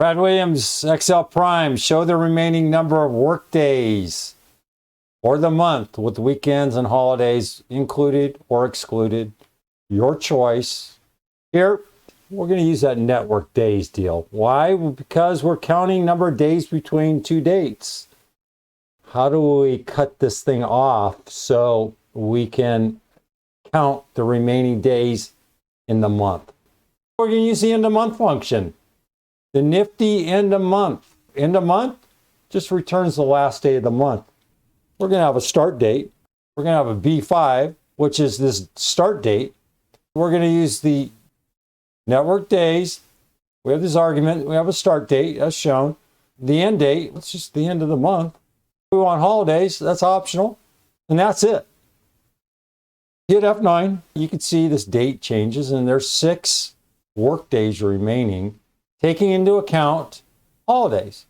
Brad Williams, XL Prime, show the remaining number of work days for the month with weekends and holidays included or excluded. Your choice. Here, we're going to use that network days deal. Why? Because we're counting number of days between two dates. How do we cut this thing off so we can count the remaining days in the month? We're going to use the end of month function. The nifty end of month. End of month just returns the last day of the month. We're going to have a start date. We're going to have a B5, which is this start date. We're going to use the network days. We have this argument. We have a start date as shown. The end date, it's just the end of the month. We want holidays, that's optional. And that's it. Hit F9, you can see this date changes and there's 6 work days remaining, taking into account holidays.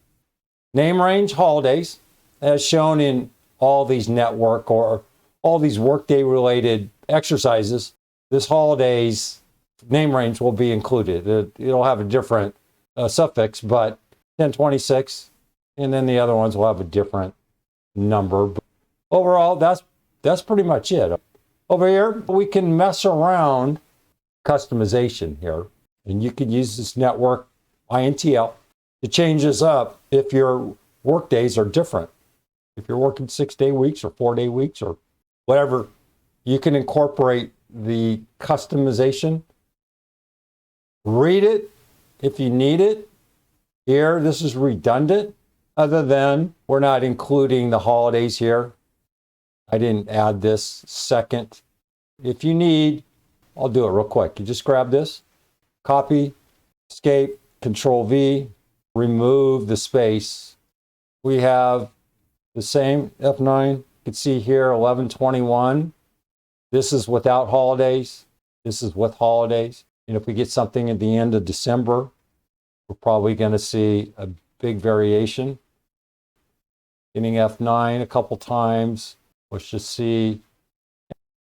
Name range holidays, as shown in all these network or all these workday related exercises. This holidays name range will be included. It'll have a different suffix, but 1026, and then the other ones will have a different number. But overall, that's pretty much it. Over here, we can mess around customization here, and you can use this network INTL to change this up if your work days are different. If you're working 6-day weeks or 4-day weeks or whatever, you can incorporate the customization. Read it if you need it. Here, this is redundant, other than we're not including the holidays here. I didn't add this second. If you need, I'll do it real quick. You just grab this, copy, escape, Control V, remove the space. We have the same F9. You can see here 1121. This is without holidays. This is with holidays. And if we get something at the end of December, we're probably going to see a big variation. Getting F9 a couple times. Let's just see.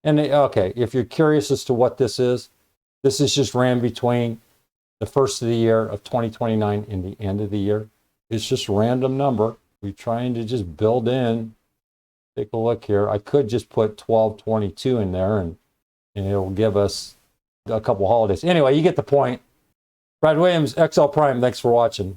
And okay, if you're curious as to what this is just ran between the first of the year of 2029 and the end of the year. It's just a random number. We're trying to just build in. Take a look here. I could just put 1222 in there and it'll give us a couple holidays. Anyway, you get the point. Brad Williams, XL Prime, thanks for watching.